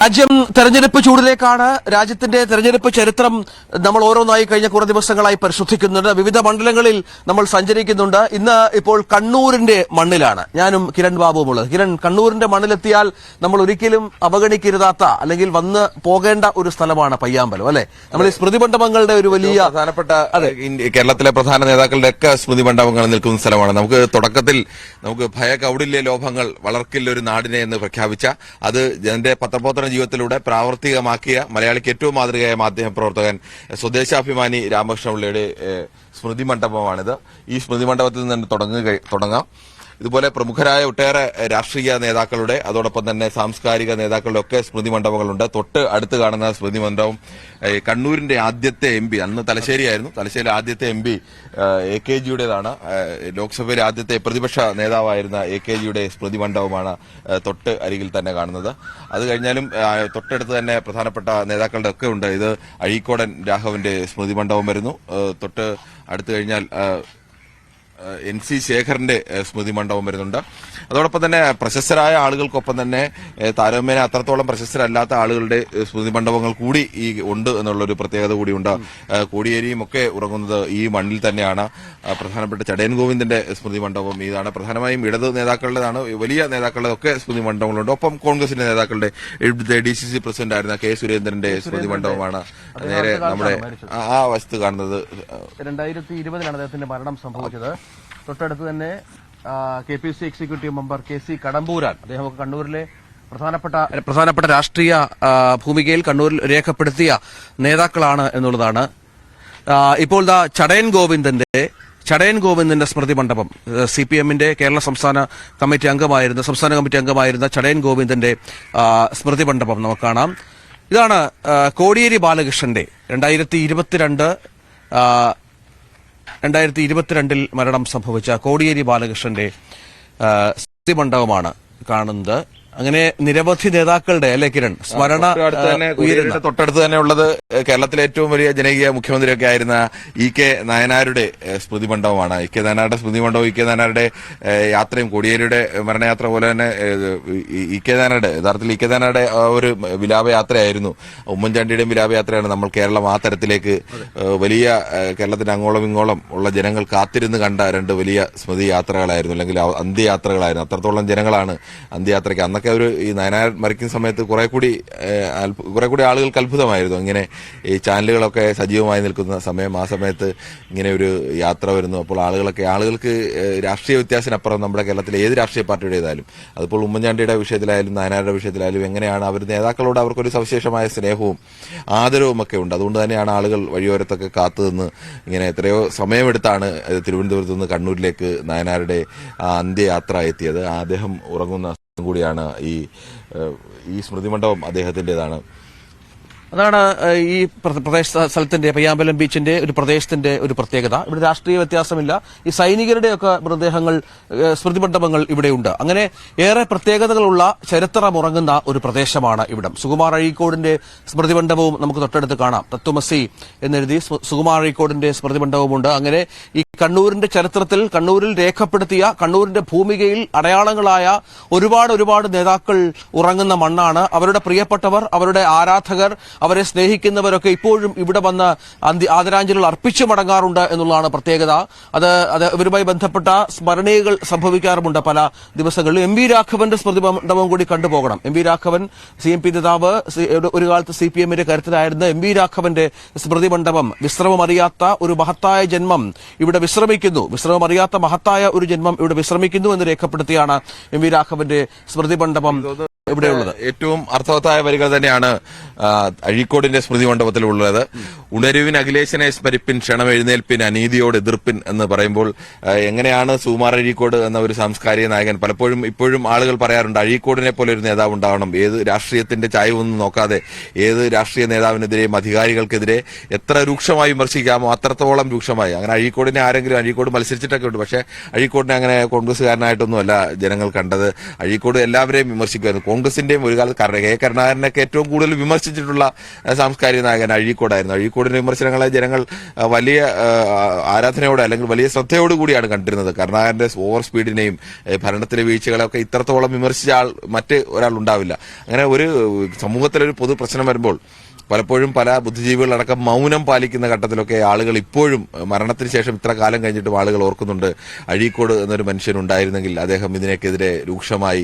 രാജ്യം തെരഞ്ഞെടുപ്പ് ചൂടിലേക്കാണ്. രാജ്യത്തിന്റെ തെരഞ്ഞെടുപ്പ് ചരിത്രം നമ്മൾ ഓരോന്നായി കഴിഞ്ഞ കുറേ ദിവസങ്ങളായി പരിശോധിക്കുന്നുണ്ട്. വിവിധ മണ്ഡലങ്ങളിൽ നമ്മൾ സഞ്ചരിക്കുന്നുണ്ട്. ഇന്ന് ഇപ്പോൾ കണ്ണൂരിന്റെ മണ്ണിലാണ് ഞാനും കിരൺ ബാബുവും ഉള്ളത്. കിരൺ, കണ്ണൂരിന്റെ മണ്ണിലെത്തിയാൽ നമ്മൾ ഒരിക്കലും അവഗണിക്കരുതാത്ത അല്ലെങ്കിൽ വന്ന് പോകേണ്ട ഒരു സ്ഥലമാണ് പയ്യാമ്പലം, അല്ലെ? നമ്മൾ ഈ സ്മൃതി മണ്ഡപങ്ങളുടെ ഒരു വലിയ പ്രധാനപ്പെട്ട കേരളത്തിലെ പ്രധാന നേതാക്കളുടെ ഒക്കെ സ്മൃതി മണ്ഡപങ്ങൾ നിൽക്കുന്ന സ്ഥലമാണ്. തുടക്കത്തിൽ ഭയകൗടില്യ ലോഭങ്ങൾ വളർക്കില്ലൊരു നാടിനെ എന്ന് പ്രഖ്യാപിച്ച അത് ജനന്റെ പത്രപ്രവർത്തന ജീവിതത്തിലൂടെ പ്രാവർത്തികമാക്കിയ മലയാളിക്ക് ഏറ്റവും മാതൃകയായ മാധ്യമപ്രവർത്തകൻ സ്വദേശാഭിമാനി രാമകൃഷ്ണപിള്ളയുടെ സ്മൃതി മണ്ഡപമാണിത്. ഈ സ്മൃതി മണ്ഡപത്തിൽ നിന്ന് തുടങ്ങാം. ഇതുപോലെ പ്രമുഖരായ ഒട്ടേറെ രാഷ്ട്രീയ നേതാക്കളുടെ അതോടൊപ്പം തന്നെ സാംസ്കാരിക നേതാക്കളുടെ ഒക്കെ സ്മൃതി മണ്ഡപങ്ങളുണ്ട്. തൊട്ട് അടുത്ത് കാണുന്ന സ്മൃതി മണ്ഡപം കണ്ണൂരിന്റെ ആദ്യത്തെ എം പി, അന്ന് തലശ്ശേരിയായിരുന്നു, തലശ്ശേരി ആദ്യത്തെ എം പി AKGയുടേതാണ്. ലോക്സഭയിലെ ആദ്യത്തെ പ്രതിപക്ഷ നേതാവായിരുന്ന AKGയുടെ സ്മൃതി മണ്ഡപമാണ് തൊട്ട് അരികിൽ തന്നെ കാണുന്നത്. അത് കഴിഞ്ഞാലും തൊട്ടടുത്ത് തന്നെ പ്രധാനപ്പെട്ട നേതാക്കളുടെ ഒക്കെ ഉണ്ട്. ഇത് അഴീക്കോടൻ രാഘവന്റെ സ്മൃതി മണ്ഡപം വരുന്നു. തൊട്ട് അടുത്ത് കഴിഞ്ഞാൽ NC ശേഖറിന്റെ സ്മൃതി മണ്ഡപം വരുന്നുണ്ട്. അതോടൊപ്പം തന്നെ പ്രശസ്തരായ ആളുകൾക്കൊപ്പം തന്നെ താരതമ്യേന അത്രത്തോളം പ്രശസ്തരല്ലാത്ത ആളുകളുടെ സ്മൃതി മണ്ഡപങ്ങൾ കൂടി ഈ ഉണ്ട് എന്നുള്ളൊരു പ്രത്യേകത കൂടിയുണ്ട്. കോടിയേരിയും ഒക്കെ ഉറങ്ങുന്നത് ഈ മണ്ണിൽ തന്നെയാണ്. പ്രധാനപ്പെട്ട ചടയൻ ഗോവിന്ദന്റെ സ്മൃതി മണ്ഡപം ഇതാണ്. പ്രധാനമായും ഇടത് നേതാക്കളുടേതാണ്, വലിയ നേതാക്കളുടെ ഒക്കെ സ്മൃതി മണ്ഡപങ്ങളുണ്ട്. ഒപ്പം കോൺഗ്രസിന്റെ നേതാക്കളുടെ DCC പ്രസിഡന്റ് ആയിരുന്ന K സുരേന്ദ്രന്റെ സ്മൃതി മണ്ഡപമാണ് നേരെ നമ്മുടെ ആ വശത്ത് കാണുന്നത്. 2020 അദ്ദേഹത്തിന്റെ മരണം സംഭവിച്ചത്. തൊട്ടടുത്ത് തന്നെ KPC എക്സിക്യൂട്ടീവ് മെമ്പർ KC കടമ്പൂരാൻ, അദ്ദേഹം കണ്ണൂരിലെ പ്രധാനപ്പെട്ട രാഷ്ട്രീയ ഭൂമികയിൽ കണ്ണൂരിൽ രേഖപ്പെടുത്തിയ നേതാക്കളാണ് എന്നുള്ളതാണ്. ഇപ്പോൾ ചടയൻ ഗോവിന്ദന്റെ സ്മൃതി മണ്ഡപം CPMന്റെ കേരള സംസ്ഥാന കമ്മിറ്റി അംഗമായിരുന്ന ചടയൻ ഗോവിന്ദന്റെ സ്മൃതി മണ്ഡപം നമുക്ക് കാണാം. ഇതാണ് കോടിയേരി ബാലകൃഷ്ണന്റെ 2022 മരണം സംഭവിച്ച കോടിയേരി ബാലകൃഷ്ണന്റെ സ്മൃതി മണ്ഡപമാണ് കാണുന്നത്. അങ്ങനെ നിരവധി നേതാക്കളുടെ, അല്ലെ കിരൺ, സ്മരണ തൊട്ടടുത്ത് തന്നെ ഉള്ളത് കേരളത്തിലെ ഏറ്റവും വലിയ ജനകീയ മുഖ്യമന്ത്രിയൊക്കെ ആയിരുന്ന EK നായനാരുടെ സ്മൃതി മണ്ഡപമാണ്. EK നായനാരുടെ സ്മൃതി മണ്ഡപം, EK നായനാരുടെ യാത്രയും കോടിയേരിയുടെ മരണയാത്ര പോലെ തന്നെ യഥാർത്ഥത്തിൽ EK നായനാരുടെ ഒരു വിലാപയാത്രയായിരുന്നു. ഉമ്മൻചാണ്ടിയുടെയും വിലാപയാത്രയാണ്. നമ്മൾ കേരളം ആ തരത്തിലേക്ക് വലിയ കേരളത്തിന് അങ്ങോളം ഇങ്ങോളം ഉള്ള ജനങ്ങൾ കാത്തിരുന്ന് കണ്ട രണ്ട് വലിയ സ്മൃതി യാത്രകളായിരുന്നു, അല്ലെങ്കിൽ അന്ത്യയാത്രകളായിരുന്നു. അത്രത്തോളം ജനങ്ങളാണ് അന്ത്യയാത്രയ്ക്ക്. അന്നൊക്കെ ഈ നായനാർ മരിക്കുന്ന സമയത്ത് കുറെ കൂടി ആളുകൾക്ക് അത്ഭുതമായിരുന്നു. ഇങ്ങനെ ഈ ചാനലുകളൊക്കെ സജീവമായി നിൽക്കുന്ന സമയം, ആ സമയത്ത് ഇങ്ങനെ ഒരു യാത്ര വരുന്നു. അപ്പോൾ ആളുകൾക്ക് രാഷ്ട്രീയ വ്യത്യാസത്തിനപ്പുറം നമ്മുടെ കേരളത്തിലെ ഏത് രാഷ്ട്രീയ പാർട്ടിയുടേതായാലും, അതിപ്പോൾ ഉമ്മൻചാണ്ടിയുടെ വിഷയത്തിലായാലും നായനാരുടെ വിഷയത്തിലായാലും എങ്ങനെയാണ് അവർ നേതാക്കളോട് അവർക്കൊരു സവിശേഷമായ സ്നേഹവും ആദരവും ഒക്കെ ഉണ്ട്. അതുകൊണ്ട് തന്നെയാണ് ആളുകൾ വഴിയോരത്തൊക്കെ കാത്തുനിന്ന് ഇങ്ങനെ എത്രയോ സമയമെടുത്താണ് തിരുവനന്തപുരത്ത് നിന്ന് കണ്ണൂരിലേക്ക് നായനാരുടെ അന്ത്യയാത്ര എത്തിയത്. അദ്ദേഹം ഉറങ്ങുന്ന കൂടിയാണ് ഈ സ്മൃതി മണ്ഡപം അദ്ദേഹത്തിന്റേതാണ്. അതാണ് ഈ സ്ഥലത്തിന്റെ, പയ്യാമ്പലം ബീച്ചിന്റെ ഒരു പ്രദേശത്തിന്റെ ഒരു പ്രത്യേകത. ഇവിടെ രാഷ്ട്രീയ വ്യത്യാസമില്ല. ഈ സൈനികരുടെയൊക്കെ മൃതദേഹങ്ങൾ, സ്മൃതി മണ്ഡപങ്ങൾ ഇവിടെയുണ്ട്. അങ്ങനെ ഏറെ പ്രത്യേകതകളുള്ള ചരിത്രമുറങ്ങുന്ന ഒരു പ്രദേശമാണ് ഇവിടം. സുകുമാർ അഴീക്കോടിന്റെ സ്മൃതി മണ്ഡപവും നമുക്ക് തൊട്ടടുത്ത് കാണാം. തത്വമസി എന്നെഴുതി സുകുമാർ അഴീക്കോടിന്റെ സ്മൃതി മണ്ഡപമുണ്ട്. അങ്ങനെ ഈ കണ്ണൂരിന്റെ ചരിത്രത്തിൽ, കണ്ണൂരിൽ രേഖപ്പെടുത്തിയ, കണ്ണൂരിന്റെ ഭൂമികയിൽ അടയാളങ്ങളായ ഒരുപാട് നേതാക്കൾ ഉറങ്ങുന്ന മണ്ണാണ്. അവരുടെ പ്രിയപ്പെട്ടവർ, അവരുടെ ആരാധകർ, അവരെ സ്നേഹിക്കുന്നവരൊക്കെ ഇപ്പോഴും ഇവിടെ വന്ന് ആദരാഞ്ജലികൾ അർപ്പിച്ചു മടങ്ങാറുണ്ട് എന്നുള്ളതാണ് പ്രത്യേകത. അത് ഇവരുമായി ബന്ധപ്പെട്ട സ്മരണീയകൾ സംഭവിക്കാറുമുണ്ട് പല ദിവസങ്ങളിലും. MV രാഘവന്റെ സ്മൃതി മണ്ഡപം കൂടി കണ്ടുപോകണം. MV രാഘവൻ CMP നേതാവ്, ഒരു കാലത്ത് CPMന്റെ കരുത്തരായിരുന്ന MV രാഘവന്റെ സ്മൃതി മണ്ഡപം. വിശ്രമമറിയാത്ത ഒരു മഹത്തായ ജന്മം ഇവിടെ വിശ്രമമറിയാത്ത മഹത്തായ ഒരു ജന്മം ഇവിടെ വിശ്രമിക്കുന്നു എന്ന് രേഖപ്പെടുത്തിയാണ് MV രാഘവന്റെ സ്മൃതി മണ്ഡപം ഇവിടെയുള്ളത്. ഏറ്റവും അർത്ഥവത്തായ വരികൾ തന്നെയാണ് അഴീക്കോടിന്റെ സ്മൃതി മണ്ഡപത്തിലുള്ളത്. ഉണരുവിൻ അഖിലേശനെ സ്മരിപ്പിൻ, ക്ഷണം എഴുന്നേൽപ്പിൻ, അനീതിയോട് എതിർപ്പിൻ എന്ന് പറയുമ്പോൾ എങ്ങനെയാണ് സുകുമാർ അഴീക്കോട് എന്ന ഒരു സാംസ്കാരിക നായകൻ, പലപ്പോഴും ഇപ്പോഴും ആളുകൾ പറയാറുണ്ട് അഴീക്കോടിനെ പോലെ ഒരു നേതാവ് ഉണ്ടാവണം. ഏത് രാഷ്ട്രീയത്തിന്റെ ചായവൊന്നും നോക്കാതെ ഏത് രാഷ്ട്രീയ നേതാവിനെതിരെയും അധികാരികൾക്കെതിരെ എത്ര രൂക്ഷമായി വിമർശിക്കാമോ അത്രത്തോളം രൂക്ഷമായി. അങ്ങനെ അഴീക്കോട് മത്സരിച്ചിട്ടൊക്കെ ഉണ്ട്. പക്ഷേ അഴീക്കോടിനെ അങ്ങനെ കോൺഗ്രസ്സുകാരനായിട്ടൊന്നുമല്ല ജനങ്ങൾ കണ്ടത്. അഴീക്കോട് എല്ലാവരെയും വിമർശിക്കുമായിരുന്നു. കോൺഗ്രസിന്റെയും ഒരു കാലത്ത് കെ കരുണാകരനൊക്കെ ഏറ്റവും കൂടുതൽ വിമർശിച്ചിട്ടുള്ള സാംസ്കാരിക നായകൻ അഴീക്കോടായിരുന്നു. അഴീക്കോടിന്റെ വിമർശനങ്ങളെ ജനങ്ങൾ വലിയ ആരാധനയോടെ അല്ലെങ്കിൽ വലിയ ശ്രദ്ധയോടുകൂടിയാണ് കണ്ടിരുന്നത്. കരുണാകരന്റെ ഓവർ സ്പീഡിനെയും ഭരണത്തിലെ വീഴ്ചകളെയൊക്കെ ഇത്രത്തോളം വിമർശിച്ച ആൾ മറ്റ് ഒരാൾ ഉണ്ടാവില്ല. അങ്ങനെ ഒരു സമൂഹത്തിലൊരു പൊതു പ്രശ്നം വരുമ്പോൾ പലപ്പോഴും പല ബുദ്ധിജീവികളടക്കം മൗനം പാലിക്കുന്ന ഘട്ടത്തിലൊക്കെ ആളുകൾ ഇപ്പോഴും മരണത്തിന് ശേഷം ഇത്ര കാലം കഴിഞ്ഞിട്ടും ആളുകൾ ഓർക്കുന്നുണ്ട് അഴീക്കോട് എന്നൊരു മനുഷ്യനുണ്ടായിരുന്നെങ്കിൽ അദ്ദേഹം ഇതിനെതിരെ രൂക്ഷമായി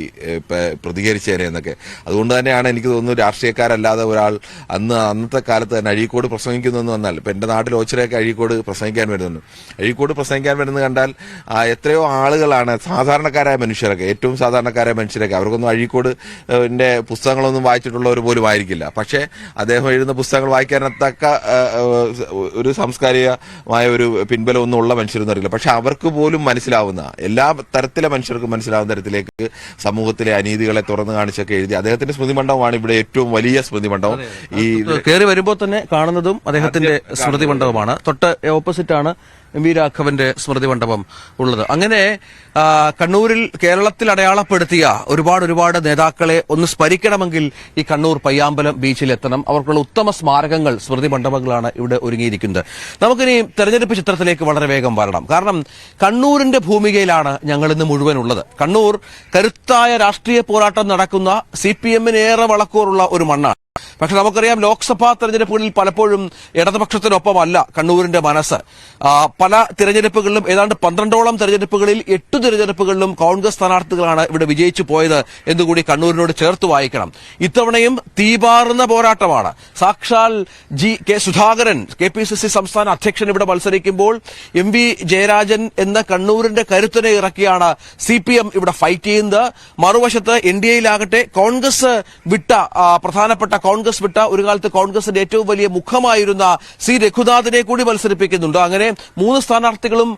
പ്രതികരിച്ചേനെ എന്നൊക്കെ. അതുകൊണ്ട് തന്നെയാണ് എനിക്ക് തോന്നുന്നു രാഷ്ട്രീയക്കാരല്ലാതെ ഒരാൾ അന്നത്തെ കാലത്ത് തന്നെ അഴീക്കോട് പ്രസംഗിക്കുന്നു എന്ന് വന്നാൽ ഇപ്പൊ എന്റെ നാട്ടിൽ ഓച്ചിറയൊക്കെ അഴീക്കോട് പ്രസംഗിക്കാൻ വരുന്നുണ്ട്. അഴീക്കോട് പ്രസംഗിക്കാൻ വരുന്നത് കണ്ടാൽ എത്രയോ ആളുകളാണ് സാധാരണക്കാരായ മനുഷ്യരൊക്കെ, ഏറ്റവും സാധാരണക്കാരായ മനുഷ്യരൊക്കെ, അവർക്കൊന്നും അഴീക്കോടിന്റെ പുസ്തകങ്ങളൊന്നും വായിച്ചിട്ടുള്ളവർ പോലും ആയിരിക്കില്ല. പക്ഷേ അദ്ദേഹം എഴുതുന്ന പുസ്തകങ്ങൾ വായിക്കാനത്തക്ക ഒരു സാംസ്കാരികമായ ഒരു പിൻബലമൊന്നും ഉള്ള മനുഷ്യരൊന്നും അറിയില്ല. പക്ഷെ അവർക്ക് പോലും മനസ്സിലാവുന്ന, എല്ലാ തരത്തിലെ മനുഷ്യർക്കും മനസ്സിലാവുന്ന തരത്തിലേക്ക് സമൂഹത്തിലെ അനീതികളെ തുറന്നു കാണിച്ചൊക്കെ എഴുതി അദ്ദേഹത്തിന്റെ സ്മൃതി മണ്ഡപമാണ് ഇവിടെ ഏറ്റവും വലിയ സ്മൃതി മണ്ഡപം. ഈ കയറി വരുമ്പോൾ തന്നെ കാണുന്നതും അദ്ദേഹത്തിന്റെ സ്മൃതി മണ്ഡപമാണ്. തൊട്ട് ഓപ്പോസിറ്റാണ് എം.വി. രാഘവന്റെ സ്മൃതി മണ്ഡപം ഉള്ളത്. അങ്ങനെ കണ്ണൂരിൽ കേരളത്തിൽ അടയാളപ്പെടുത്തിയ ഒരുപാട് നേതാക്കളെ ഒന്ന് സ്മരിക്കണമെങ്കിൽ ഈ കണ്ണൂർ പയ്യാമ്പലം ബീച്ചിൽ എത്തണം. അവർക്കുള്ള ഉത്തമ സ്മാരകങ്ങൾ, സ്മൃതി മണ്ഡപങ്ങളാണ് ഇവിടെ ഒരുങ്ങിയിരിക്കുന്നത്. നമുക്കിനി തെരഞ്ഞെടുപ്പ് ചിത്രത്തിലേക്ക് വളരെ വേഗം വരണം. കാരണം കണ്ണൂരിന്റെ ഭൂമികയിലാണ് ഞങ്ങൾ ഇന്ന് മുഴുവൻ ഉള്ളത്. കണ്ണൂർ കരുത്തായ രാഷ്ട്രീയ പോരാട്ടം നടക്കുന്ന CPM-ന് ഏറെ വളക്കൂറുള്ള ഒരു മണ്ണാണ്. പക്ഷെ നമുക്കറിയാം ലോക്സഭാ തെരഞ്ഞെടുപ്പുകളിൽ പലപ്പോഴും ഇടതുപക്ഷത്തിനൊപ്പമല്ല കണ്ണൂരിന്റെ മനസ്സ്. പല തിരഞ്ഞെടുപ്പുകളിലും ഏതാണ്ട് 12ഓളം തെരഞ്ഞെടുപ്പുകളിൽ 8 തിരഞ്ഞെടുപ്പുകളിലും കോൺഗ്രസ് സ്ഥാനാർത്ഥികളാണ് ഇവിടെ വിജയിച്ചു പോയത് എന്നുകൂടി കണ്ണൂരിനോട് ചേർത്ത് വായിക്കണം. ഇത്തവണയും തീപാറുന്ന പോരാട്ടമാണ്. സാക്ഷാൽ കെ സുധാകരൻ KPCC സംസ്ഥാന അധ്യക്ഷൻ ഇവിടെ മത്സരിക്കുമ്പോൾ M.V. ജയരാജൻ എന്ന കണ്ണൂരിന്റെ കരുത്തിനെ ഇറക്കിയാണ് CPM ഇവിടെ ഫൈറ്റ് ചെയ്യുന്നത്. മറുവശത്ത് NDAയിലാകട്ടെ കോൺഗ്രസ് വിട്ട പ്രധാനപ്പെട്ട ഒരു കാലത്ത് കോൺഗ്രസിന്റെ ഏറ്റവും വലിയ മുഖമായിരുന്ന C. രഘുനാഥിനെ കൂടി മത്സരിപ്പിക്കുന്നുണ്ട്. അങ്ങനെ 3 സ്ഥാനാർത്ഥികളും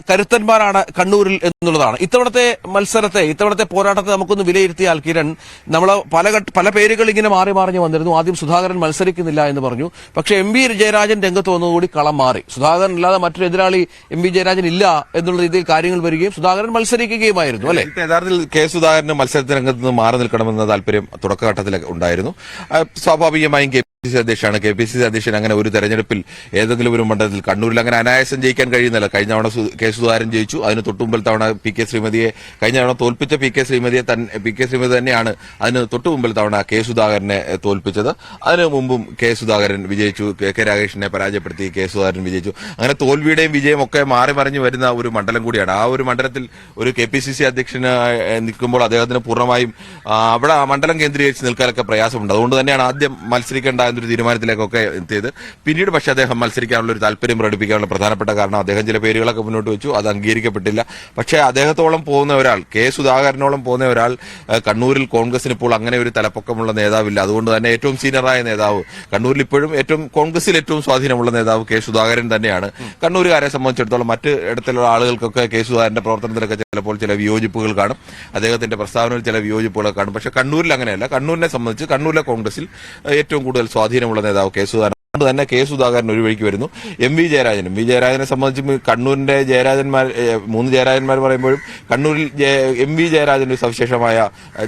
കരുത്തന്മാരാണ് കണ്ണൂരിൽ എന്നുള്ളതാണ്. ഇത്തവണത്തെ പോരാട്ടത്തെ നമുക്കൊന്ന് വിലയിരുത്തിയാൽ കിരൺ, നമ്മൾ പല പേരുകൾ ഇങ്ങനെ മാറി വന്നിരുന്നു. ആദ്യം സുധാകരൻ മത്സരിക്കുന്നില്ല എന്ന് പറഞ്ഞു. പക്ഷെ M.V. ജയരാജൻ രംഗത്ത് വന്നതുകൂടി കളം മാറി. സുധാകരൻ അല്ലാതെ മറ്റൊരു എതിരാളി M.V. ജയരാജൻ ഇല്ല എന്നുള്ള രീതിയിൽ കാര്യങ്ങൾ വരികയും സുധാകരൻ മത്സരിക്കുകയുമായിരുന്നു. അല്ലെ, യഥാർത്ഥത്തിൽ കെ സുധാകരന് മത്സരത്തിന് രംഗത്ത് നിന്ന് മാറി നിൽക്കണമെന്ന താല്പര്യം തുടക്കഘട്ടത്തിൽ ഉണ്ടായിരുന്നു. സ്വാഭാവികമായും KPCC അധ്യക്ഷൻ അങ്ങനെ ഒരു തെരഞ്ഞെടുപ്പിൽ ഏതെങ്കിലും ഒരു മണ്ഡലത്തിൽ കണ്ണൂരിൽ അങ്ങനെ അനായാസം ജയിക്കാൻ കഴിയുന്നില്ല. കഴിഞ്ഞ തവണ കെ സുധാകരൻ ജയിച്ചു. അതിന് തൊട്ടുമുമ്പിൽ തവണ P.K. ശ്രീമതിയെ, കഴിഞ്ഞ തവണ തോൽപ്പിച്ച P.K. ശ്രീമതി തന്നെയാണ് അതിന് തൊട്ടുമുമ്പിൽ തവണ കെ സുധാകരനെ തോൽപ്പിച്ചത്. അതിനു മുമ്പും കെ സുധാകരൻ വിജയിച്ചു. K. രാഗേഷിനെ പരാജയപ്പെടുത്തി കെ സുധാകരൻ വിജയിച്ചു. അങ്ങനെ തോൽവിയുടെയും വിജയം ഒക്കെ മാറി മറിഞ്ഞു വരുന്ന ഒരു മണ്ഡലം കൂടിയാണ്. ആ ഒരു മണ്ഡലത്തിൽ ഒരു KPCC അധ്യക്ഷന് നിൽക്കുമ്പോൾ അദ്ദേഹത്തിന് പൂർണ്ണമായും അവിടെ ആ മണ്ഡലം കേന്ദ്രീകരിച്ച് നിൽക്കാനൊക്കെ പ്രയാസമുണ്ട്. അതുകൊണ്ട് തന്നെയാണ് ആദ്യം മത്സരിക്കേണ്ട എന്നൊരു തീരുമാനത്തിലേക്കൊക്കെ എത്തിയത്. പിന്നീട് പക്ഷേ അദ്ദേഹം മത്സരിക്കാനുള്ള ഒരു താല്പര്യം പ്രകടിപ്പിക്കാനുള്ള പ്രധാനപ്പെട്ട കാരണം അദ്ദേഹം ചില പേരുകളൊക്കെ മുന്നോട്ട് വെച്ചു. അത് അംഗീകരിക്കപ്പെട്ടില്ല. പക്ഷേ അദ്ദേഹത്തോളം പോകുന്ന ഒരാൾ, കെ സുധാകരനോളം പോകുന്ന ഒരാൾ കണ്ണൂരിൽ കോൺഗ്രസിന് ഇപ്പോൾ അങ്ങനെ ഒരു തലപ്പൊക്കമുള്ള നേതാവില്ല. അതുകൊണ്ട് തന്നെ ഏറ്റവും സീനിയറായ നേതാവ് കണ്ണൂരിൽ ഇപ്പോഴും കോൺഗ്രസിൽ ഏറ്റവും സ്വാധീനമുള്ള നേതാവ് കെ സുധാകരൻ തന്നെയാണ്. കണ്ണൂരുകാരെ സംബന്ധിച്ചിടത്തോളം മറ്റ് ഇടത്തിലുള്ള ആളുകൾക്കൊക്കെ കെ സുധാകരന്റെ പ്രവർത്തനത്തിലൊക്കെ ചിലപ്പോൾ ചില വിയോജിപ്പുകൾ കാണും, അദ്ദേഹത്തിന്റെ പ്രസ്താവനയിൽ ചില വിയോജിപ്പുകളൊക്കെ കാണും. പക്ഷേ കണ്ണൂരിൽ അങ്ങനെയല്ല. കണ്ണൂരിനെ സംബന്ധിച്ച് കണ്ണൂരിലെ കോൺഗ്രസിൽ ഏറ്റവും കൂടുതൽ സ്വാധീനമുള്ള നേതാവ് കെ സുധാകരൻ. അതുകൊണ്ട് തന്നെ കെ സുധാകരൻ ഒരു വഴിക്ക് വരുന്നു. M.V. ജയരാജനെ സംബന്ധിച്ച് കണ്ണൂരിന്റെ ജയരാജന്മാർ, 3 ജയരാജന്മാർ പറയുമ്പോഴും കണ്ണൂരിൽ M.V. ജയരാജൻ ഒരു സവിശേഷമായ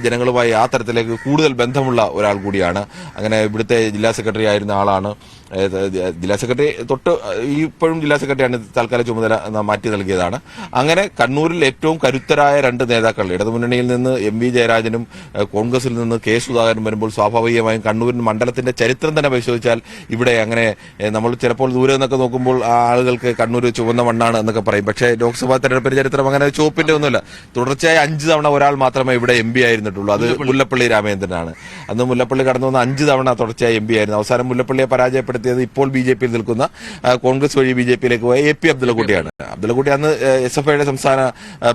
ജനങ്ങളുമായി ആ തരത്തിലേക്ക് കൂടുതൽ ബന്ധമുള്ള ഒരാൾ കൂടിയാണ്. അങ്ങനെ ഇവിടുത്തെ ജില്ലാ സെക്രട്ടറി ആയിരുന്ന ആളാണ്. ജില്ലാ സെക്രട്ടറി ഇപ്പോഴും ജില്ലാ സെക്രട്ടറിയാണ്, തൽക്കാല ചുമതല മാറ്റി നൽകിയതാണ്. അങ്ങനെ കണ്ണൂരിൽ ഏറ്റവും കരുത്തരായ 2 നേതാക്കൾ, ഇടതുമുന്നണിയിൽ നിന്ന് M.V. ജയരാജനും കോൺഗ്രസിൽ നിന്ന് കെ സുധാകരനും വരുമ്പോൾ സ്വാഭാവികമായും കണ്ണൂരിൻ മണ്ഡലത്തിന്റെ ചരിത്രം തന്നെ പരിശോധിച്ചാൽ ഇവിടെ അങ്ങനെ നമ്മൾ ചിലപ്പോൾ ദൂരെ നിന്നൊക്കെ നോക്കുമ്പോൾ ആളുകൾക്ക് കണ്ണൂർ ചുവന്ന മണ്ണാണ് എന്നൊക്കെ പറയും. പക്ഷേ ലോക്സഭാ തെരഞ്ഞെടുപ്പിന്റെ ചരിത്രം അങ്ങനെ ചുവപ്പിന്റെ ഒന്നുമില്ല. തുടർച്ചയായി 5 തവണ ഒരാൾ മാത്രമേ ഇവിടെ MP ആയിരുന്നിട്ടുള്ളൂ. അത് മുല്ലപ്പള്ളി രാമചന്ദ്രനാണ്. അന്ന് മുല്ലപ്പള്ളി കടന്നു വന്ന 5 തവണ തുടർച്ചയായി MP ആയിരുന്നു. അവസാനം മുല്ലപ്പള്ളിയെ പരാജയപ്പെടുത്തിയത് ഇപ്പോൾ BJP-യിൽ നിൽക്കുന്ന, കോൺഗ്രസ് വഴി BJP-യിലേക്ക് പോയ AP അബ്ദുള്ളക്കുട്ടിയാണ്. അബ്ദുള്ളക്കുട്ടി അന്ന് SFIയുടെ സംസ്ഥാന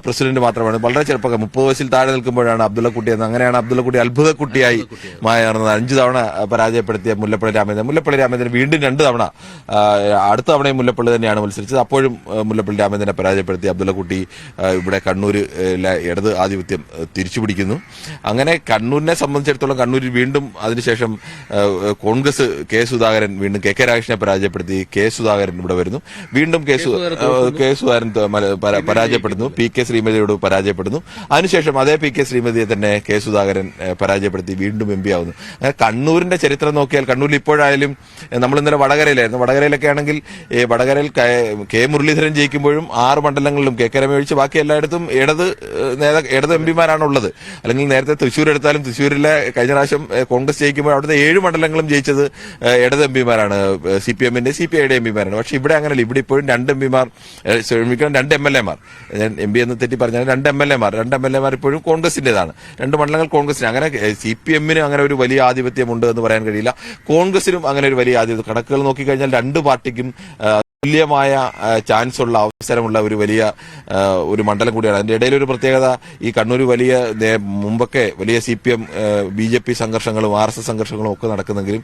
പ്രസിഡന്റ് മാത്രമാണ്. വളരെ ചെറുപ്പക്കാർ, 30 വയസ്സിൽ താഴെ നിൽക്കുമ്പോഴാണ് അബ്ദുള്ളക്കുട്ടി എന്ന്. അങ്ങനെയാണ് അബ്ദുള്ളക്കുട്ടി അത്ഭുതക്കുട്ടിയായി മാറുന്നത്. 5 തവണ പരാജയപ്പെടുത്തിയ മുല്ലപ്പള്ളി രാമചന്ദ്രൻ രാമചന്ദ്രൻ വീണ്ടും 2 തവണ അടുത്ത തവണയും മുല്ലപ്പള്ളി തന്നെയാണ് മത്സരിച്ചത്. അപ്പോഴും മുല്ലപ്പള്ളി രാമചന്ദ്രനെ പരാജയപ്പെടുത്തി അബ്ദുള്ളക്കുട്ടി ഇവിടെ കണ്ണൂരിലെ ഇടത് ആധിപത്യം തിരിച്ചുപിടിക്കുന്നു. അങ്ങനെ കണ്ണൂരിനെ സംബന്ധിച്ചിടത്തോളം കണ്ണൂരിൽ വീണ്ടും അതിനുശേഷം കോൺഗ്രസ് കെ സുധാകരൻ വീണ്ടും കെ രാജേഷിനെ പരാജയപ്പെടുത്തി കെ സുധാകരൻ ഇവിടെ വരുന്നു. വീണ്ടും കെ സുധാകരൻ പരാജയപ്പെടുന്നു. പി കെ ശ്രീമതിയോട് പരാജയപ്പെടുന്നു. അതിനുശേഷം അതേ പി കെ ശ്രീമതിയെ തന്നെ കെ സുധാകരൻ പരാജയപ്പെടുത്തി വീണ്ടും എം പി ആവുന്നു. അങ്ങനെ കണ്ണൂരിന്റെ ചരിത്രം നോക്കിയാൽ കണ്ണൂരിൽ ഇപ്പോഴായാലും നമ്മൾ ഇന്നലെ വടകരയിലായിരുന്നു. വടകരയിലൊക്കെ ആണെങ്കിൽ വടകരയിൽ കെ മുരളീധരൻ ജയിക്കുമ്പോഴും 6 മണ്ഡലങ്ങളിലും കെ രമ ഒഴിച്ച് ബാക്കി എല്ലായിടത്തും ഇടത് എം പിമാരാണ് ഉള്ളത്. അല്ലെങ്കിൽ നേരത്തെ തൃശ്ശൂർ എടുത്താലും തൃശ്ശൂരിലെ കഴിഞ്ഞ പ്രാവശ്യം കോൺഗ്രസ് ജയിക്കുമ്പോൾ അവിടുത്തെ 7 മണ്ഡലങ്ങളും ജയിച്ചത് ഇടത് എം പിമാരാണ്, CPM-ന്റെ CPI-യുടെ എം പിമാരാണ്. പക്ഷെ ഇവിടെ അങ്ങനെയല്ല. ഇവിടെ ഇപ്പോഴും 2 എം പിമാർ, 2 MLA-മാർ, ഞാൻ എം പി എന്ന് തെറ്റി പറഞ്ഞാൽ 2 MLA-മാർ ഇപ്പോഴും കോൺഗ്രസിന്റേതാണ്. 2 മണ്ഡലങ്ങൾ കോൺഗ്രസിന്. അങ്ങനെ CPM-ന് അങ്ങനെ ഒരു വലിയ ആധിപത്യമുണ്ട് എന്ന് പറയാൻ കഴിയില്ല. കോൺഗ്രസിനും അങ്ങനെ ഒരു വലിയ ആധിപത്യം. കണക്കുകൾ നോക്കിക്കഴിഞ്ഞാൽ 2 പാർട്ടിക്കും തുല്യമായ ചാൻസ് ഉള്ള അവസരമുള്ള ഒരു വലിയ ഒരു മണ്ഡലം കൂടിയാണ്. അതിന്റെ ഇടയിൽ ഒരു പ്രത്യേകത, ഈ കണ്ണൂർ വലിയ മുമ്പൊക്കെ വലിയ CPM BJP സംഘർഷങ്ങളും RSS സംഘർഷങ്ങളും ഒക്കെ നടക്കുന്നെങ്കിലും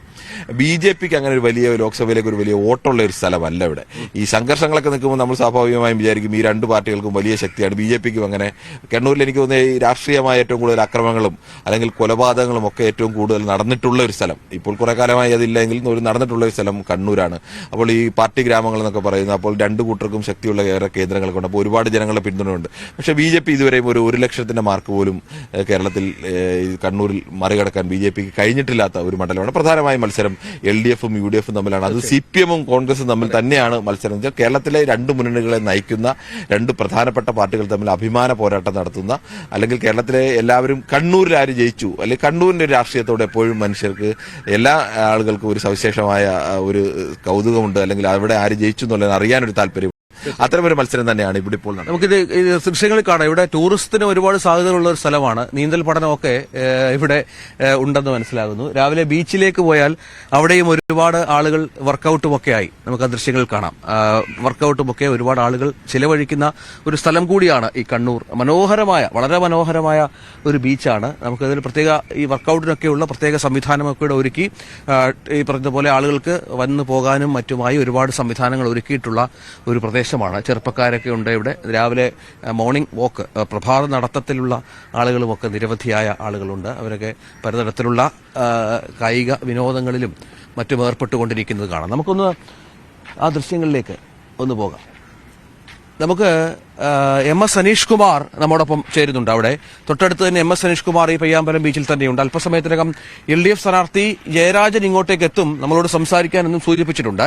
BJPക്ക് അങ്ങനെ ഒരു വലിയ ലോക്സഭയിലേക്ക് ഒരു വലിയ വോട്ടുള്ള ഒരു സ്ഥലമല്ല ഇവിടെ. ഈ സംഘർഷങ്ങളൊക്കെ നിൽക്കുമ്പോൾ നമ്മൾ സ്വാഭാവികമായും വിചാരിക്കും ഈ 2 പാർട്ടികൾക്കും വലിയ ശക്തിയാണ്. BJPക്കും അങ്ങനെ. കണ്ണൂരിൽ എനിക്ക് തോന്നുന്നത് ഈ രാഷ്ട്രീയമായ ഏറ്റവും കൂടുതൽ അക്രമങ്ങളും അല്ലെങ്കിൽ കൊലപാതകങ്ങളും ഒക്കെ ഏറ്റവും കൂടുതൽ നടന്നിട്ടുള്ള ഒരു സ്ഥലം, ഇപ്പോൾ കുറെ കാലമായി അതില്ലെങ്കിൽ ഒരു നടന്നിട്ടുള്ള ഒരു സ്ഥലം കണ്ണൂരാണ്. അപ്പോൾ ഈ പാർട്ടി ഗ്രാമങ്ങൾ എന്നൊക്കെ പറയുന്നത്, അപ്പോൾ 2 കൂട്ടർക്കും ശക്തിയുള്ള ഏറെ കേന്ദ്രങ്ങളൊക്കെ ഉണ്ട്. അപ്പോൾ ഒരുപാട് ജനങ്ങളുടെ പിന്തുണയുണ്ട്. പക്ഷേ BJP ഇതുവരെയും ഒരു 1 ലക്ഷത്തിന്റെ മാർക്ക് പോലും കേരളത്തിൽ കണ്ണൂരിൽ മറികടക്കാൻ BJPക്ക് കഴിഞ്ഞിട്ടില്ലാത്ത ഒരു മണ്ഡലമാണ്. പ്രധാനമായും മത്സരം LDF-ഉം UDF-ഉം തമ്മിലാണ്. അത് CPM-ഉം കോൺഗ്രസും തമ്മിൽ തന്നെയാണ് മത്സരം. കേരളത്തിലെ 2 മുന്നണികളെ നയിക്കുന്ന 2 പ്രധാനപ്പെട്ട പാർട്ടികൾ തമ്മിൽ അഭിമാന പോരാട്ടം നടത്തുന്ന, അല്ലെങ്കിൽ കേരളത്തിലെ എല്ലാവരും കണ്ണൂരിൽ ആര് ജയിച്ചു, അല്ലെങ്കിൽ കണ്ണൂരിന്റെ രാഷ്ട്രീയത്തോടെ എപ്പോഴും മനുഷ്യർക്ക് എല്ലാ ആളുകൾക്കും ഒരു സവിശേഷമായ ഒരു കൗതുകമുണ്ട്, അല്ലെങ്കിൽ അവിടെ ആര് ജയിച്ചു എന്നുള്ളത് അറിയാനൊരു താല്പര്യം. അത്തരമൊരു മത്സരം തന്നെയാണ് ഇവിടെ ഇപ്പോൾ നടക്കുന്നത്. നമുക്കിത് ദൃശ്യങ്ങളിൽ കാണാം. ഇവിടെ ടൂറിസത്തിന് ഒരുപാട് സാധ്യതകളുള്ള ഒരു സ്ഥലമാണ്. നീന്തൽ പഠനമൊക്കെ ഇവിടെ ഉണ്ടെന്ന് മനസ്സിലാകുന്നു. രാവിലെ ബീച്ചിലേക്ക് പോയാൽ അവിടെയും ഒരുപാട് ആളുകൾ വർക്കൗട്ടും ഒക്കെ ആയി നമുക്ക് ആ ദൃശ്യങ്ങളിൽ കാണാം. വർക്കൗട്ടും ഒക്കെ ഒരുപാട് ആളുകൾ ചിലവഴിക്കുന്ന ഒരു സ്ഥലം കൂടിയാണ് ഈ കണ്ണൂർ. മനോഹരമായ, വളരെ മനോഹരമായ ഒരു ബീച്ചാണ്. നമുക്കതിൽ പ്രത്യേക ഈ വർക്കൗട്ടിനൊക്കെയുള്ള പ്രത്യേക സംവിധാനമൊക്കെ ഇവിടെ ഒരുക്കി, ഈ പറഞ്ഞതുപോലെ ആളുകൾക്ക് വന്നു പോകാനും മറ്റുമായി ഒരുപാട് സംവിധാനങ്ങൾ ഒരുക്കിയിട്ടുള്ള ഒരു പ്രദേശമാണ്. ചെറുപ്പക്കാരൊക്കെ ഉണ്ട് ഇവിടെ. രാവിലെ മോർണിംഗ് വാക്ക്, പ്രഭാത നടത്തത്തിലുള്ള ആളുകളുമൊക്കെ നിരവധിയായ ആളുകളുണ്ട്. അവരൊക്കെ പലതരത്തിലുള്ള കായിക വിനോദങ്ങളിലും മറ്റും ഏർപ്പെട്ടുകൊണ്ടിരിക്കുന്നത് കാണാം. നമുക്കൊന്ന് ആ ദൃശ്യങ്ങളിലേക്ക് ഒന്ന് പോകാം. നമുക്ക് MS അനീഷ് കുമാർ നമ്മോടൊപ്പം ചേരുന്നുണ്ട്. അവിടെ തൊട്ടടുത്ത് തന്നെ MS അനീഷ് കുമാർ ഈ പയ്യാമ്പലം ബീച്ചിൽ തന്നെയുണ്ട്. അല്പസമയത്തിനകം LDF സ്ഥാനാർത്ഥി ജയരാജൻ ഇങ്ങോട്ടേക്ക് എത്തും, നമ്മളോട് സംസാരിക്കാനെന്നും സൂചിപ്പിച്ചിട്ടുണ്ട്.